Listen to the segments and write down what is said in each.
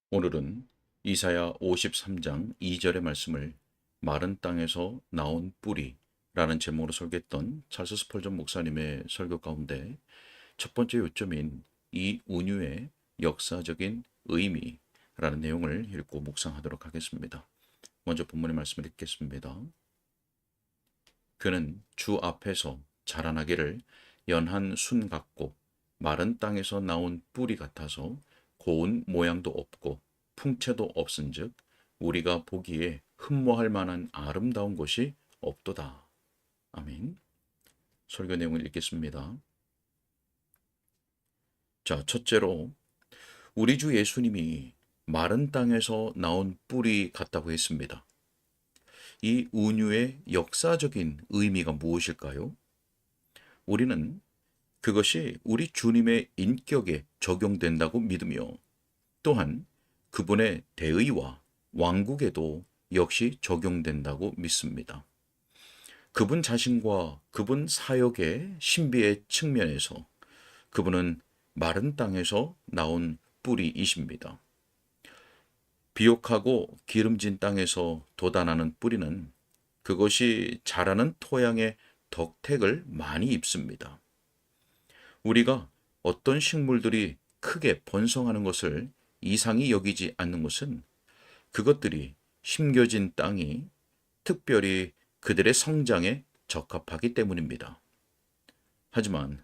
오늘은 이사야 53장 2절의 말씀을 마른 땅에서 나온 뿌리라는 제목으로 설교했던 찰스 스펄전 목사님의 설교 가운데 첫 번째 요점인 이 운유의 역사적인 의미라는 내용을 읽고 묵상하도록 하겠습니다. 먼저 본문의 말씀을 읽겠습니다. 그는 주 앞에서 자라나기를 연한 순 같고 마른 땅에서 나온 뿌리 같아서 고운 모양도 없고 풍채도 없은즉 우리가 보기에 흠모할 만한 아름다운 것이 없도다. 아멘. 설교 내용을 읽겠습니다. 자, 첫째로 우리 주 예수님이 마른 땅에서 나온 뿌리 같다고 했습니다. 이 운유의 역사적인 의미가 무엇일까요? 우리는 그것이 우리 주님의 인격에 적용된다고 믿으며 또한 그분의 대의와 왕국에도 역시 적용된다고 믿습니다. 그분 자신과 그분 사역의 신비의 측면에서 그분은 마른 땅에서 나온 뿌리이십니다. 비옥하고 기름진 땅에서 돋아나는 뿌리는 그것이 자라는 토양의 덕택을 많이 입습니다. 우리가 어떤 식물들이 크게 번성하는 것을 이상히 여기지 않는 것은 그것들이 심겨진 땅이 특별히 그들의 성장에 적합하기 때문입니다. 하지만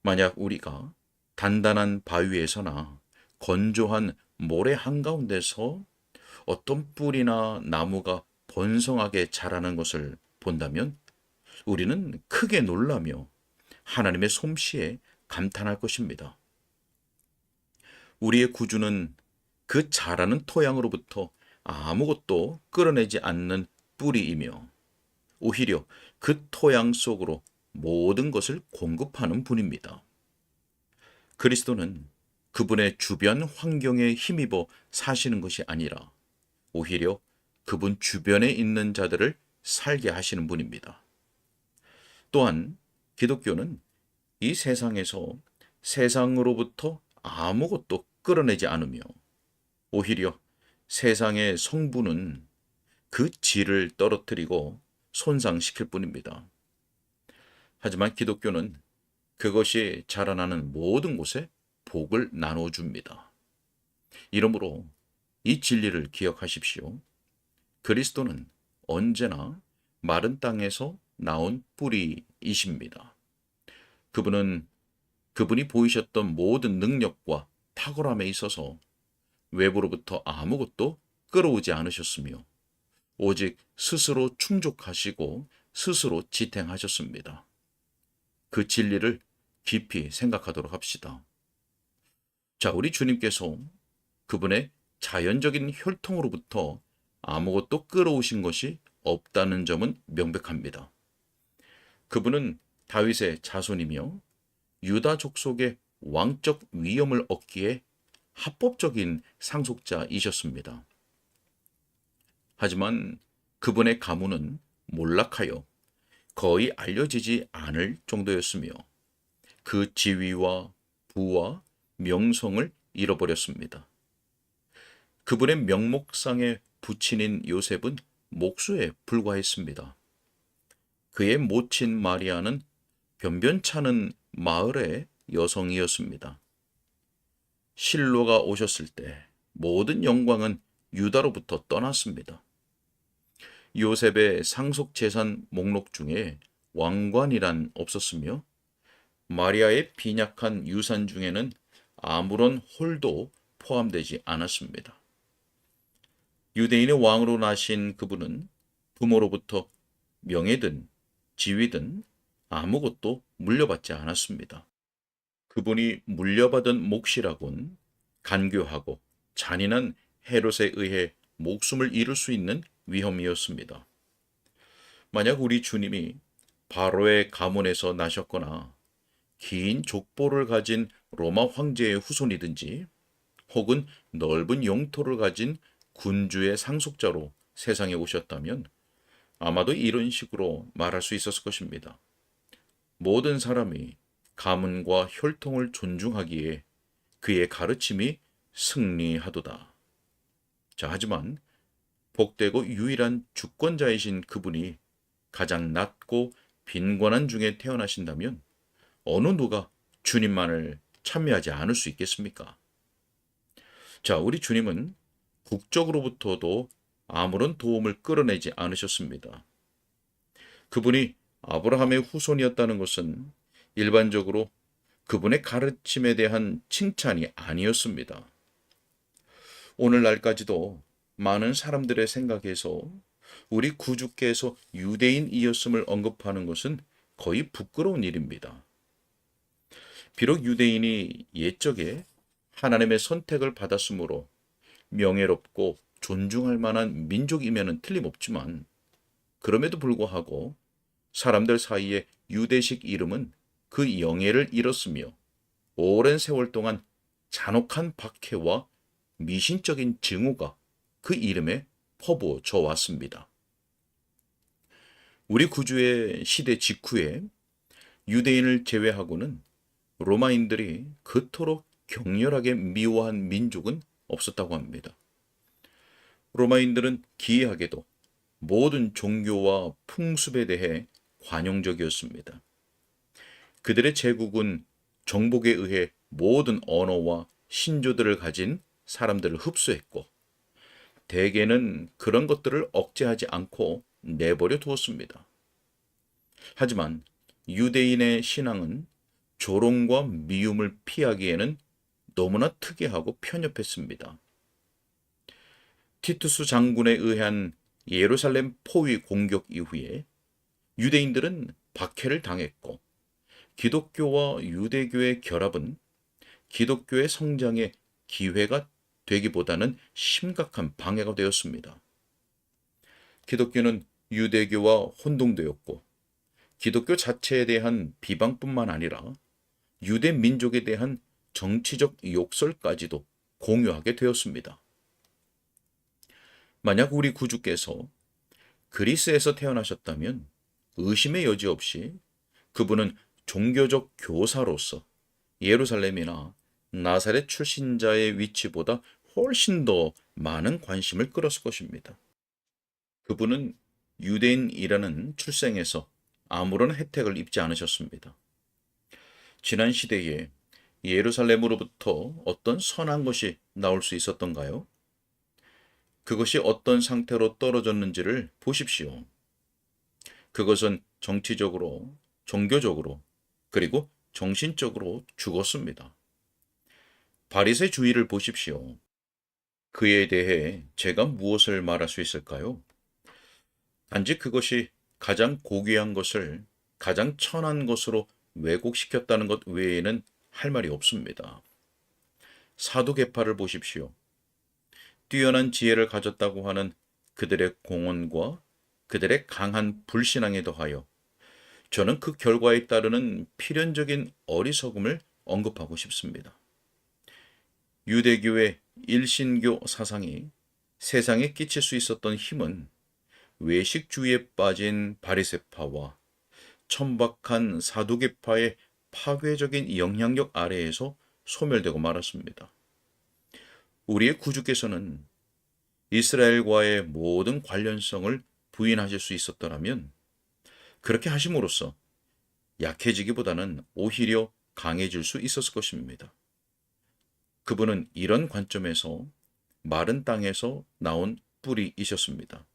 만약 우리가 단단한 바위에서나 건조한 모래 한가운데서 어떤 뿌리나 나무가 번성하게 자라는 것을 본다면 우리는 크게 놀라며 하나님의 솜씨에 감탄할 것입니다. 우리의 구주는 그 자라는 토양으로부터 아무것도 끌어내지 않는 뿌리이며 오히려 그 토양 속으로 모든 것을 공급하는 분입니다. 그리스도는 그분의 주변 환경에 힘입어 사시는 것이 아니라 오히려 그분 주변에 있는 자들을 살게 하시는 분입니다. 또한 기독교는 이 세상에서 세상으로부터 아무것도 끌어내지 않으며 오히려 세상의 성부는 그 질을 떨어뜨리고 손상시킬 뿐입니다. 하지만 기독교는 그것이 자라나는 모든 곳에 복을 나눠줍니다. 이러므로 이 진리를 기억하십시오. 그리스도는 언제나 마른 땅에서 나온 뿌리이십니다. 그분이 보이셨던 모든 능력과 탁월함에 있어서 외부로부터 아무것도 끌어오지 않으셨으며 오직 스스로 충족하시고 스스로 지탱하셨습니다. 그 진리를 깊이 생각하도록 합시다. 자, 우리 주님께서 그분의 자연적인 혈통으로부터 아무것도 끌어오신 것이 없다는 점은 명백합니다. 그분은 다윗의 자손이며 유다 족속의 왕적 위엄을 얻기에 합법적인 상속자이셨습니다. 하지만 그분의 가문은 몰락하여 거의 알려지지 않을 정도였으며 그 지위와 부와 명성을 잃어버렸습니다. 그분의 명목상의 부친인 요셉은 목수에 불과했습니다. 그의 모친 마리아는 변변찮은 마을의 여성이었습니다. 실로가 오셨을 때 모든 영광은 유다로부터 떠났습니다. 요셉의 상속 재산 목록 중에 왕관이란 없었으며 마리아의 빈약한 유산 중에는 아무런 홀도 포함되지 않았습니다. 유대인의 왕으로 나신 그분은 부모로부터 명예든 지위든 아무것도 물려받지 않았습니다. 그분이 물려받은 몫이라곤 간교하고 잔인한 헤롯에 의해 목숨을 잃을 수 있는 위험이었습니다. 만약 우리 주님이 바로의 가문에서 나셨거나 긴 족보를 가진 로마 황제의 후손이든지 혹은 넓은 영토를 가진 군주의 상속자로 세상에 오셨다면 아마도 이런 식으로 말할 수 있었을 것입니다. 모든 사람이 가문과 혈통을 존중하기에 그의 가르침이 승리하도다. 자, 하지만 복되고 유일한 주권자이신 그분이 가장 낮고 빈곤한 중에 태어나신다면 어느 누가 주님만을 찬미하지 않을 수 있겠습니까? 자, 우리 주님은 국적으로부터도 아무런 도움을 끌어내지 않으셨습니다. 그분이 아브라함의 후손이었다는 것은 일반적으로 그분의 가르침에 대한 칭찬이 아니었습니다. 오늘날까지도 많은 사람들의 생각에서 우리 구주께서 유대인이었음을 언급하는 것은 거의 부끄러운 일입니다. 비록 유대인이 옛적에 하나님의 선택을 받았으므로 명예롭고 존중할 만한 민족이면은 틀림없지만, 그럼에도 불구하고 사람들 사이에 유대식 이름은 그 영예를 잃었으며 오랜 세월 동안 잔혹한 박해와 미신적인 증오가 그 이름에 퍼부어져 왔습니다. 우리 구주의 시대 직후에 유대인을 제외하고는 로마인들이 그토록 격렬하게 미워한 민족은 없었다고 합니다. 로마인들은 기이하게도 모든 종교와 풍습에 대해 관용적이었습니다. 그들의 제국은 정복에 의해 모든 언어와 신조들을 가진 사람들을 흡수했고, 대개는 그런 것들을 억제하지 않고 내버려 두었습니다. 하지만 유대인의 신앙은 조롱과 미움을 피하기에는 너무나 특이하고 편협했습니다. 티투스 장군에 의한 예루살렘 포위 공격 이후에 유대인들은 박해를 당했고, 기독교와 유대교의 결합은 기독교의 성장에 기회가 되기보다는 심각한 방해가 되었습니다. 기독교는 유대교와 혼동되었고, 기독교 자체에 대한 비방뿐만 아니라 유대 민족에 대한 정치적 욕설까지도 공유하게 되었습니다. 만약 우리 구주께서 그리스에서 태어나셨다면 의심의 여지 없이 그분은 종교적 교사로서 예루살렘이나 나사렛 출신자의 위치보다 훨씬 더 많은 관심을 끌었을 것입니다. 그분은 유대인이라는 출생에서 아무런 혜택을 입지 않으셨습니다. 지난 시대에 예루살렘으로부터 어떤 선한 것이 나올 수 있었던가요? 그것이 어떤 상태로 떨어졌는지를 보십시오. 그것은 정치적으로, 종교적으로, 그리고 정신적으로 죽었습니다. 바리새주의를 보십시오. 그에 대해 제가 무엇을 말할 수 있을까요? 단지 그것이 가장 고귀한 것을 가장 천한 것으로 왜곡시켰다는 것 외에는 할 말이 없습니다. 사두개파를 보십시오. 뛰어난 지혜를 가졌다고 하는 그들의 공언과 그들의 강한 불신앙에 더하여 저는 그 결과에 따르는 필연적인 어리석음을 언급하고 싶습니다. 유대교의 일신교 사상이 세상에 끼칠 수 있었던 힘은 외식주의에 빠진 바리새파와 천박한 사두개파의 파괴적인 영향력 아래에서 소멸되고 말았습니다. 우리의 구주께서는 이스라엘과의 모든 관련성을 부인하실 수 있었더라면 그렇게 하심으로써 약해지기보다는 오히려 강해질 수 있었을 것입니다. 그분은 이런 관점에서 마른 땅에서 나온 뿌리이셨습니다.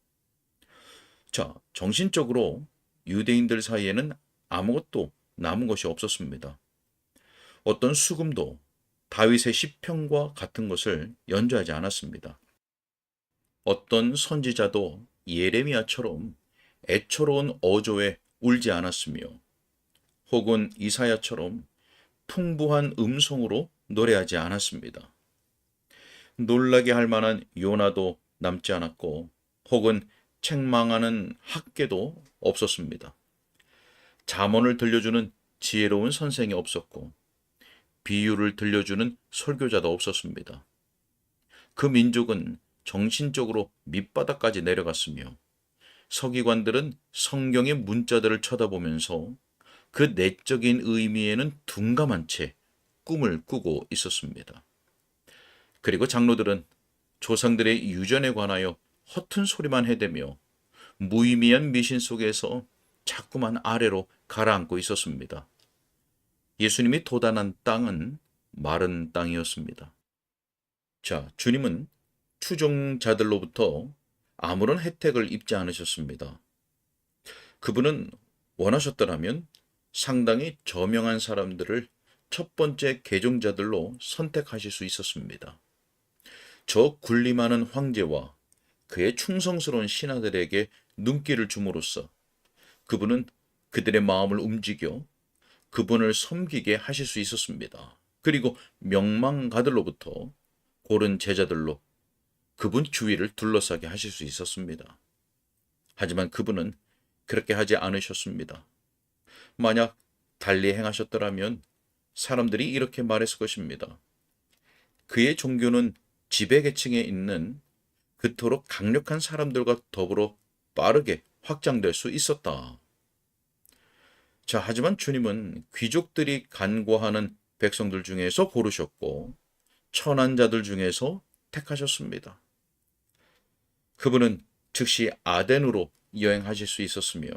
자, 정신적으로 유대인들 사이에는 아무것도 남은 것이 없었습니다. 어떤 수금도 다윗의 시편과 같은 것을 연주하지 않았습니다. 어떤 선지자도 예레미야처럼 애처로운 어조에 울지 않았으며, 혹은 이사야처럼 풍부한 음성으로 노래하지 않았습니다. 놀라게 할 만한 요나도 남지 않았고, 혹은 책망하는 학계도 없었습니다. 잠언을 들려주는 지혜로운 선생이 없었고, 비유를 들려주는 설교자도 없었습니다. 그 민족은 정신적으로 밑바닥까지 내려갔으며, 서기관들은 성경의 문자들을 쳐다보면서 그 내적인 의미에는 둔감한 채 꿈을 꾸고 있었습니다. 그리고 장로들은 조상들의 유전에 관하여 허튼 소리만 해대며 무의미한 미신 속에서 자꾸만 아래로 가라앉고 있었습니다. 예수님이 도단한 땅은 마른 땅이었습니다. 자, 주님은 추종자들로부터 아무런 혜택을 입지 않으셨습니다. 그분은 원하셨더라면 상당히 저명한 사람들을 첫 번째 개종자들로 선택하실 수 있었습니다. 저 군림하는 황제와 그의 충성스러운 신하들에게 눈길을 줌으로써 그분은 그들의 마음을 움직여 그분을 섬기게 하실 수 있었습니다. 그리고 명망가들로부터 고른 제자들로 그분 주위를 둘러싸게 하실 수 있었습니다. 하지만 그분은 그렇게 하지 않으셨습니다. 만약 달리 행하셨더라면 사람들이 이렇게 말했을 것입니다. 그의 종교는 지배계층에 있는 그토록 강력한 사람들과 더불어 빠르게 확장될 수 있었다. 자, 하지만 주님은 귀족들이 간과하는 백성들 중에서 고르셨고 천한 자들 중에서 택하셨습니다. 그분은 즉시 아덴으로 여행하실 수 있었으며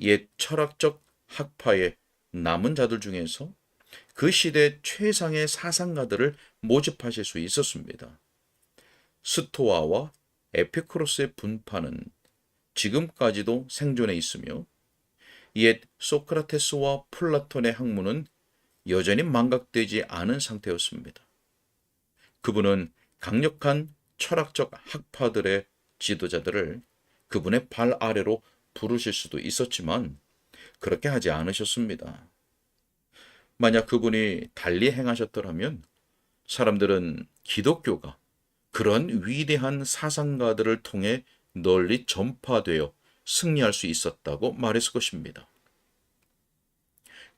옛 철학적 학파의 남은 자들 중에서 그 시대 최상의 사상가들을 모집하실 수 있었습니다. 스토아와 에피쿠로스의 분파는 지금까지도 생존해 있으며 옛 소크라테스와 플라톤의 학문은 여전히 망각되지 않은 상태였습니다. 그분은 강력한 철학적 학파들의 지도자들을 그분의 발 아래로 부르실 수도 있었지만 그렇게 하지 않으셨습니다. 만약 그분이 달리 행하셨더라면 사람들은 기독교가 그런 위대한 사상가들을 통해 널리 전파되어 승리할 수 있었다고 말했을 것입니다.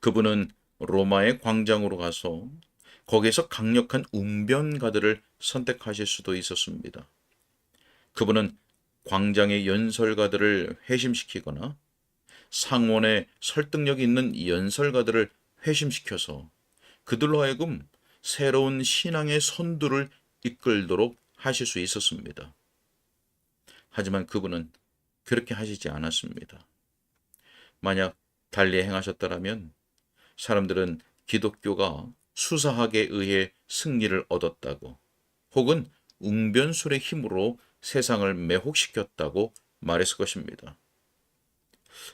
그분은 로마의 광장으로 가서 거기에서 강력한 웅변가들을 선택하실 수도 있었습니다. 그분은 광장의 연설가들을 회심시키거나 상원에 설득력 있는 연설가들을 회심시켜서 그들로 하여금 새로운 신앙의 선두를 이끌도록 하실 수 있었습니다. 하지만 그분은 그렇게 하시지 않았습니다. 만약 달리 행하셨더라면 사람들은 기독교가 수사학에 의해 승리를 얻었다고 혹은 웅변술의 힘으로 세상을 매혹시켰다고 말했을 것입니다.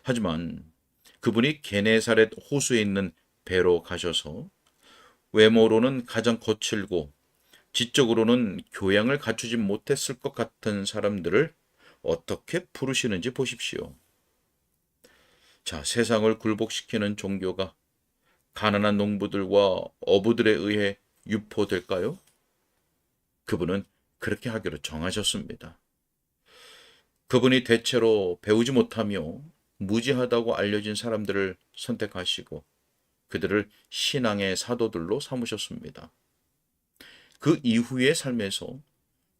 하지만 그분이 게네사렛 호수에 있는 배로 가셔서 외모로는 가장 거칠고 지적으로는 교양을 갖추지 못했을 것 같은 사람들을 어떻게 부르시는지 보십시오. 자, 세상을 굴복시키는 종교가 가난한 농부들과 어부들에 의해 유포될까요? 그분은 그렇게 하기로 정하셨습니다. 그분이 대체로 배우지 못하며 무지하다고 알려진 사람들을 선택하시고 그들을 신앙의 사도들로 삼으셨습니다. 그 이후의 삶에서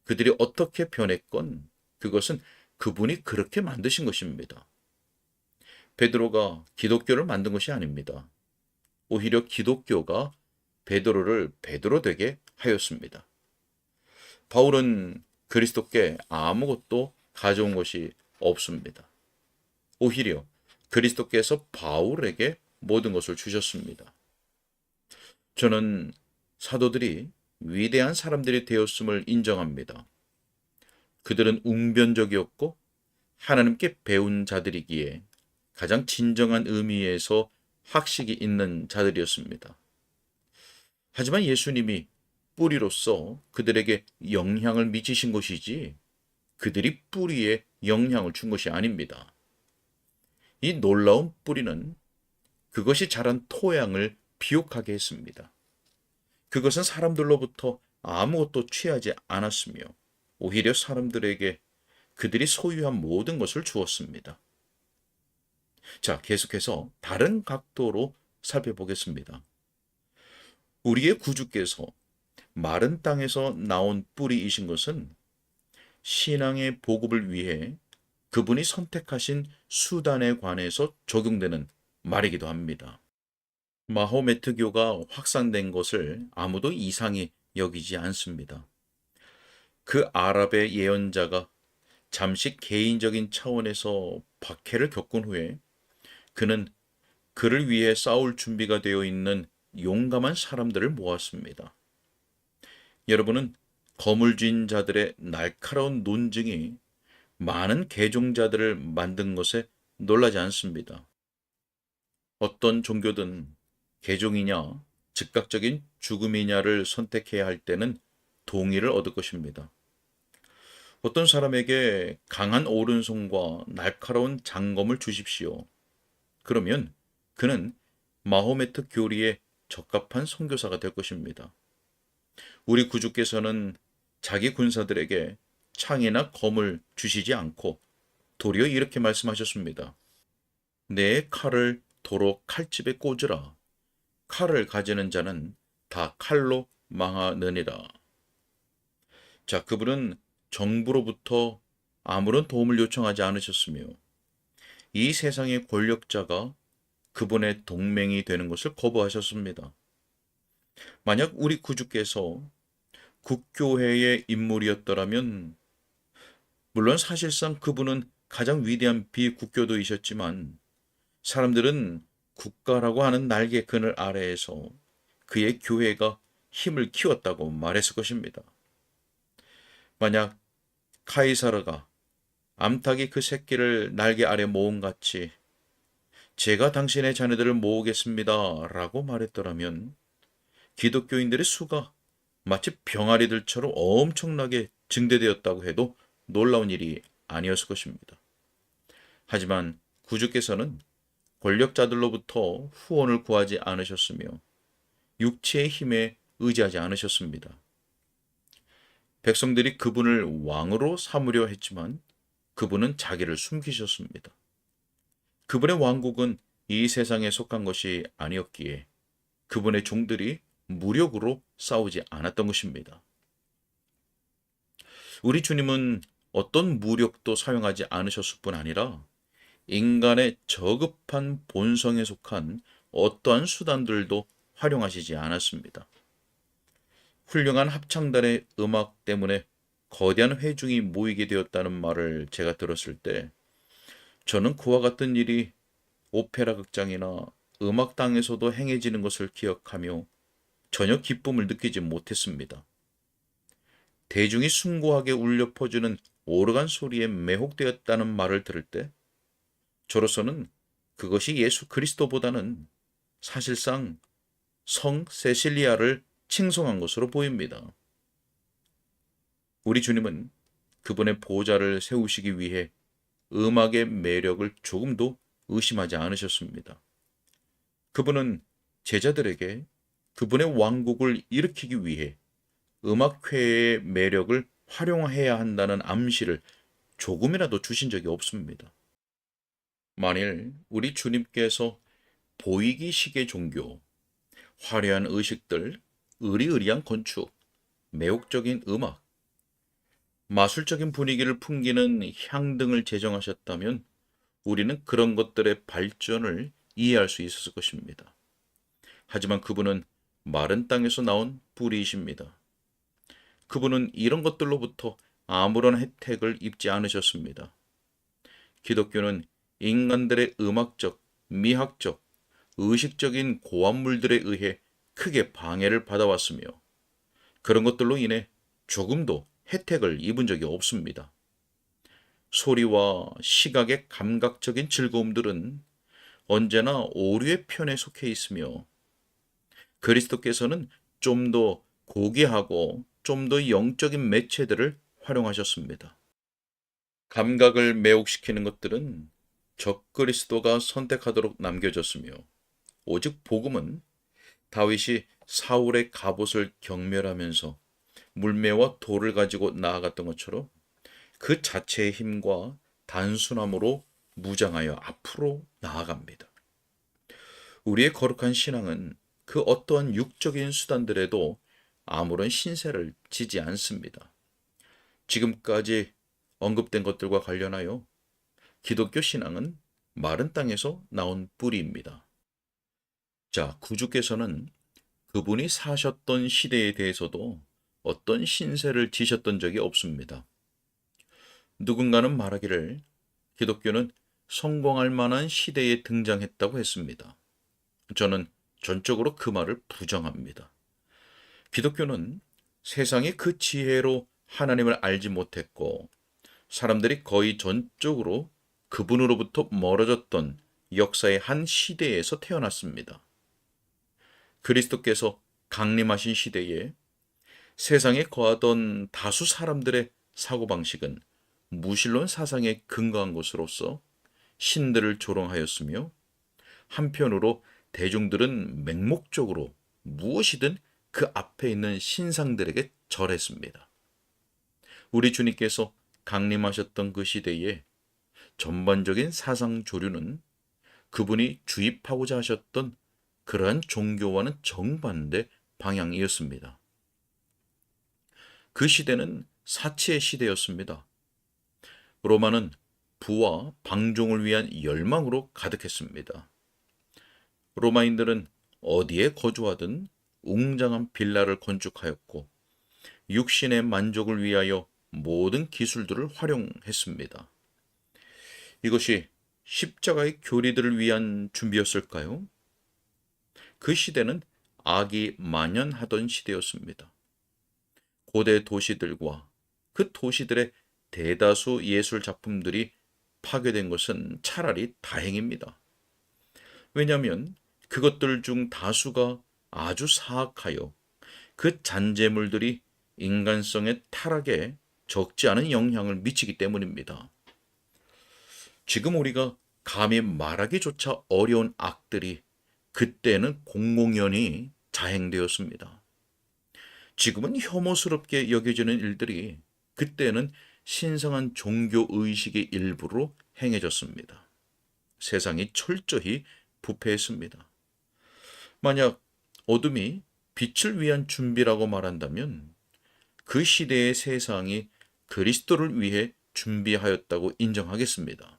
그들이 어떻게 변했건 그것은 그분이 그렇게 만드신 것입니다. 베드로가 기독교를 만든 것이 아닙니다. 오히려 기독교가 베드로를 베드로 되게 하였습니다. 바울은 그리스도께 아무것도 가져온 것이 없습니다. 오히려 그리스도께서 바울에게 모든 것을 주셨습니다. 저는 사도들이 위대한 사람들이 되었음을 인정합니다. 그들은 웅변적이었고 하나님께 배운 자들이기에 가장 진정한 의미에서 학식이 있는 자들이었습니다. 하지만 예수님이 뿌리로서 그들에게 영향을 미치신 것이지 그들이 뿌리에 영향을 준 것이 아닙니다. 이 놀라운 뿌리는 그것이 자란 토양을 비옥하게 했습니다. 그것은 사람들로부터 아무것도 취하지 않았으며 오히려 사람들에게 그들이 소유한 모든 것을 주었습니다. 자, 계속해서 다른 각도로 살펴보겠습니다. 우리의 구주께서 마른 땅에서 나온 뿌리이신 것은 신앙의 보급을 위해 그분이 선택하신 수단에 관해서 적용되는 말이기도 합니다. 마호메트교가 확산된 것을 아무도 이상히 여기지 않습니다. 그 아랍의 예언자가 잠시 개인적인 차원에서 박해를 겪은 후에 그는 그를 위해 싸울 준비가 되어 있는 용감한 사람들을 모았습니다. 여러분은 검을 쥔 자들의 날카로운 논증이 많은 개종자들을 만든 것에 놀라지 않습니다. 어떤 종교든 개종이냐, 즉각적인 죽음이냐를 선택해야 할 때는 동의를 얻을 것입니다. 어떤 사람에게 강한 오른손과 날카로운 장검을 주십시오. 그러면 그는 마호메트 교리에 적합한 선교사가 될 것입니다. 우리 구주께서는 자기 군사들에게 창이나 검을 주시지 않고 도리어 이렇게 말씀하셨습니다. 내 칼을 도로 칼집에 꽂으라. 칼을 가지는 자는 다 칼로 망하느니라. 자, 그분은 정부로부터 아무런 도움을 요청하지 않으셨으며 이 세상의 권력자가 그분의 동맹이 되는 것을 거부하셨습니다. 만약 우리 구주께서 국교회의 인물이었더라면 물론 사실상 그분은 가장 위대한 비국교도이셨지만 사람들은 국가라고 하는 날개 그늘 아래에서 그의 교회가 힘을 키웠다고 말했을 것입니다. 만약 카이사르가 암탉이 그 새끼를 날개 아래 모음같이 제가 당신의 자녀들을 모으겠습니다 라고 말했더라면 기독교인들의 수가 마치 병아리들처럼 엄청나게 증대되었다고 해도 놀라운 일이 아니었을 것입니다. 하지만 구주께서는 권력자들로부터 후원을 구하지 않으셨으며 육체의 힘에 의지하지 않으셨습니다. 백성들이 그분을 왕으로 삼으려 했지만 그분은 자기를 숨기셨습니다. 그분의 왕국은 이 세상에 속한 것이 아니었기에 그분의 종들이 무력으로 싸우지 않았던 것입니다. 우리 주님은 어떤 무력도 사용하지 않으셨을 뿐 아니라 인간의 저급한 본성에 속한 어떠한 수단들도 활용하시지 않았습니다. 훌륭한 합창단의 음악 때문에 거대한 회중이 모이게 되었다는 말을 제가 들었을 때 저는 그와 같은 일이 오페라 극장이나 음악당에서도 행해지는 것을 기억하며 전혀 기쁨을 느끼지 못했습니다. 대중이 숭고하게 울려 퍼주는 오르간 소리에 매혹되었다는 말을 들을 때 저로서는 그것이 예수 그리스도보다는 사실상 성 세실리아를 칭송한 것으로 보입니다. 우리 주님은 그분의 보좌를 세우시기 위해 음악의 매력을 조금도 의심하지 않으셨습니다. 그분은 제자들에게 그분의 왕국을 일으키기 위해 음악회의 매력을 활용해야 한다는 암시를 조금이라도 주신 적이 없습니다. 만일 우리 주님께서 보이기식의 종교, 화려한 의식들, 의리의리한 건축, 매혹적인 음악, 마술적인 분위기를 풍기는 향 등을 제정하셨다면 우리는 그런 것들의 발전을 이해할 수 있었을 것입니다. 하지만 그분은 마른 땅에서 나온 뿌리이십니다. 그분은 이런 것들로부터 아무런 혜택을 입지 않으셨습니다. 기독교는 인간들의 음악적, 미학적, 의식적인 고안물들에 의해 크게 방해를 받아왔으며 그런 것들로 인해 조금도 혜택을 입은 적이 없습니다. 소리와 시각의 감각적인 즐거움들은 언제나 오류의 편에 속해 있으며 그리스도께서는 좀 더 고귀하고 좀 더 영적인 매체들을 활용하셨습니다. 감각을 매혹시키는 것들은 적그리스도가 선택하도록 남겨졌으며 오직 복음은 다윗이 사울의 갑옷을 경멸하면서 물매와 돌을 가지고 나아갔던 것처럼 그 자체의 힘과 단순함으로 무장하여 앞으로 나아갑니다. 우리의 거룩한 신앙은 그 어떠한 육적인 수단들에도 아무런 신세를 지지 않습니다. 지금까지 언급된 것들과 관련하여 기독교 신앙은 마른 땅에서 나온 뿌리입니다. 자, 구주께서는 그분이 사셨던 시대에 대해서도 어떤 신세를 지셨던 적이 없습니다. 누군가는 말하기를 기독교는 성공할 만한 시대에 등장했다고 했습니다. 저는 전적으로 그 말을 부정합니다. 기독교는 세상이 그 지혜로 하나님을 알지 못했고 사람들이 거의 전적으로 그분으로부터 멀어졌던 역사의 한 시대에서 태어났습니다. 그리스도께서 강림하신 시대에 세상에 거하던 다수 사람들의 사고방식은 무신론 사상에 근거한 것으로서 신들을 조롱하였으며 한편으로 대중들은 맹목적으로 무엇이든 그 앞에 있는 신상들에게 절했습니다. 우리 주님께서 강림하셨던 그 시대에 전반적인 사상 조류는 그분이 주입하고자 하셨던 그러한 종교와는 정반대 방향이었습니다. 그 시대는 사치의 시대였습니다. 로마는 부와 방종을 위한 열망으로 가득했습니다. 로마인들은 어디에 거주하든 웅장한 빌라를 건축하였고 육신의 만족을 위하여 모든 기술들을 활용했습니다. 이것이 십자가의 교리들을 위한 준비였을까요? 그 시대는 악이 만연하던 시대였습니다. 고대 도시들과 그 도시들의 대다수 예술 작품들이 파괴된 것은 차라리 다행입니다. 왜냐하면 그것들 중 다수가 아주 사악하여 그 잔재물들이 인간성의 타락에 적지 않은 영향을 미치기 때문입니다. 지금 우리가 감히 말하기조차 어려운 악들이 그때는 공공연히 자행되었습니다. 지금은 혐오스럽게 여겨지는 일들이 그때는 신성한 종교 의식의 일부로 행해졌습니다. 세상이 철저히 부패했습니다. 만약 어둠이 빛을 위한 준비라고 말한다면 그 시대의 세상이 그리스도를 위해 준비하였다고 인정하겠습니다.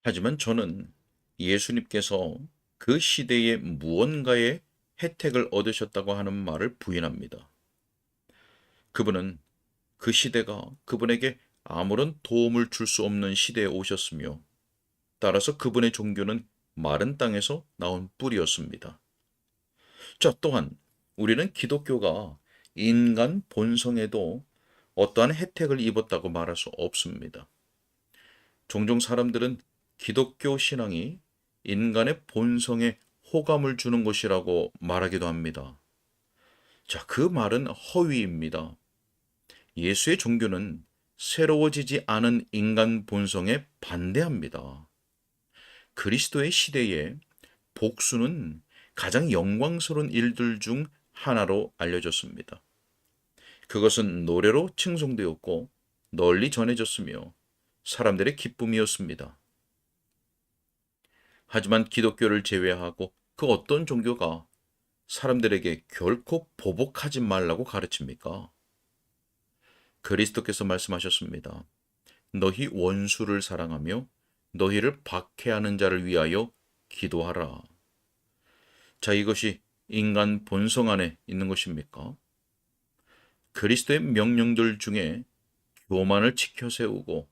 하지만 저는 예수님께서 그 시대에 무언가의 혜택을 얻으셨다고 하는 말을 부인합니다. 그분은 그 시대가 그분에게 아무런 도움을 줄 수 없는 시대에 오셨으며 따라서 그분의 종교는 마른 땅에서 나온 뿌리였습니다. 자, 또한 우리는 기독교가 인간 본성에도 어떠한 혜택을 입었다고 말할 수 없습니다. 종종 사람들은 기독교 신앙이 인간의 본성에 호감을 주는 것이라고 말하기도 합니다. 자, 그 말은 허위입니다. 예수의 종교는 새로워지지 않은 인간 본성에 반대합니다. 그리스도의 시대에 복수는 가장 영광스러운 일들 중 하나로 알려졌습니다. 그것은 노래로 칭송되었고 널리 전해졌으며 사람들의 기쁨이었습니다. 하지만 기독교를 제외하고 그 어떤 종교가 사람들에게 결코 보복하지 말라고 가르칩니까? 그리스도께서 말씀하셨습니다. 너희 원수를 사랑하며 너희를 박해하는 자를 위하여 기도하라. 자, 이것이 인간 본성 안에 있는 것입니까? 그리스도의 명령들 중에 교만을 지켜 세우고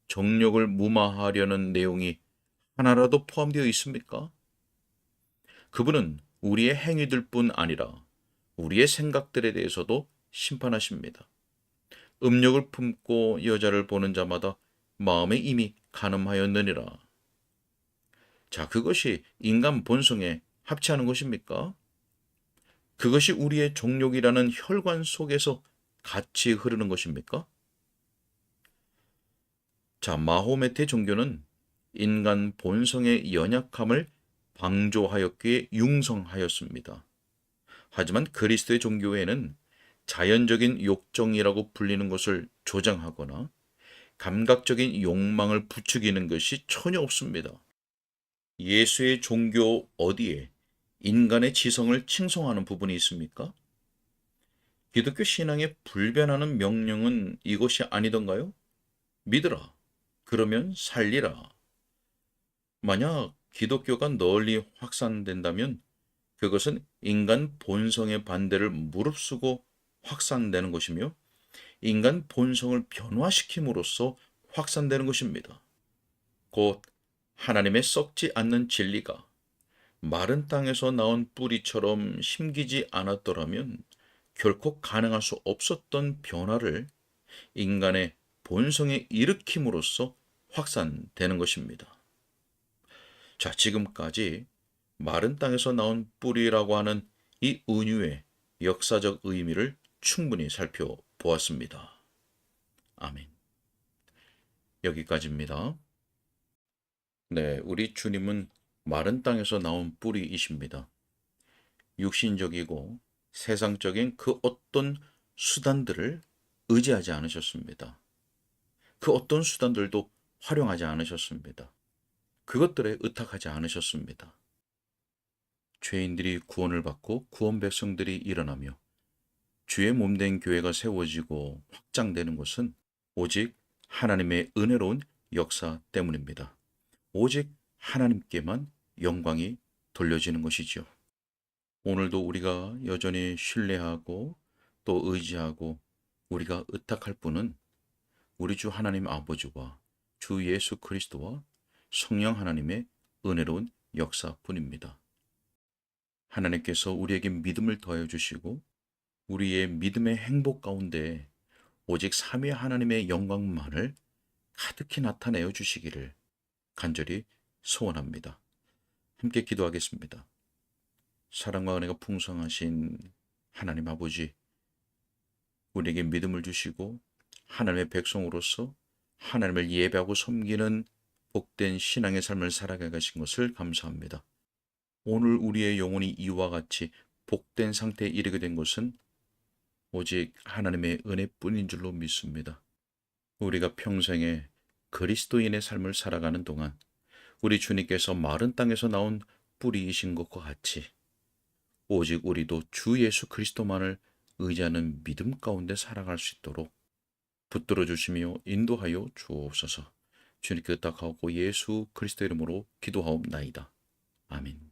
정욕을 무마하려는 내용이 하나라도 포함되어 있습니까? 그분은 우리의 행위들뿐 아니라 우리의 생각들에 대해서도 심판하십니다. 음욕을 품고 여자를 보는 자마다 마음에 이미 간음하였느니라. 자, 그것이 인간 본성에 합치하는 것입니까? 그것이 우리의 정욕이라는 혈관 속에서 같이 흐르는 것입니까? 자, 마호메트의 종교는 인간 본성의 연약함을 방조하였기에 융성하였습니다. 하지만 그리스도의 종교에는 자연적인 욕정이라고 불리는 것을 조장하거나 감각적인 욕망을 부추기는 것이 전혀 없습니다. 예수의 종교 어디에 인간의 지성을 칭송하는 부분이 있습니까? 기독교 신앙에 불변하는 명령은 이것이 아니던가요? 믿으라. 그러면 살리라. 만약 기독교가 널리 확산된다면 그것은 인간 본성의 반대를 무릅쓰고 확산되는 것이며 인간 본성을 변화시킴으로써 확산되는 것입니다. 곧 하나님의 썩지 않는 진리가 마른 땅에서 나온 뿌리처럼 심기지 않았더라면 결코 가능할 수 없었던 변화를 인간의 본성에 일으킴으로써 확산되는 것입니다. 자, 지금까지 마른 땅에서 나온 뿌리라고 하는 이 은유의 역사적 의미를 충분히 살펴보았습니다. 아멘. 여기까지입니다. 네, 우리 주님은 마른 땅에서 나온 뿌리이십니다. 육신적이고 세상적인 그 어떤 수단들을 의지하지 않으셨습니다. 그 어떤 수단들도 활용하지 않으셨습니다. 그것들에 의탁하지 않으셨습니다. 죄인들이 구원을 받고 구원 백성들이 일어나며 주의 몸된 교회가 세워지고 확장되는 것은 오직 하나님의 은혜로운 역사 때문입니다. 오직 하나님께만 영광이 돌려지는 것이죠. 오늘도 우리가 여전히 신뢰하고 또 의지하고 우리가 의탁할 분은 우리 주 하나님 아버지와 주 예수 그리스도와 성령 하나님의 은혜로운 역사뿐입니다. 하나님께서 우리에게 믿음을 더해 주시고 우리의 믿음의 행복 가운데 오직 삼위 하나님의 영광만을 가득히 나타내어 주시기를 간절히 소원합니다. 함께 기도하겠습니다. 사랑과 은혜가 풍성하신 하나님 아버지, 우리에게 믿음을 주시고 하나님의 백성으로서 하나님을 예배하고 섬기는 복된 신앙의 삶을 살아가 가신 것을 감사합니다. 오늘 우리의 영혼이 이와 같이 복된 상태에 이르게 된 것은 오직 하나님의 은혜뿐인 줄로 믿습니다. 우리가 평생에 그리스도인의 삶을 살아가는 동안 우리 주님께서 마른 땅에서 나온 뿌리이신 것과 같이 오직 우리도 주 예수 그리스도만을 의지하는 믿음 가운데 살아갈 수 있도록 붙들어 주시며 인도하여 주옵소서. 주님께 의탁하고 예수 그리스도 이름으로 기도하옵나이다. 아멘.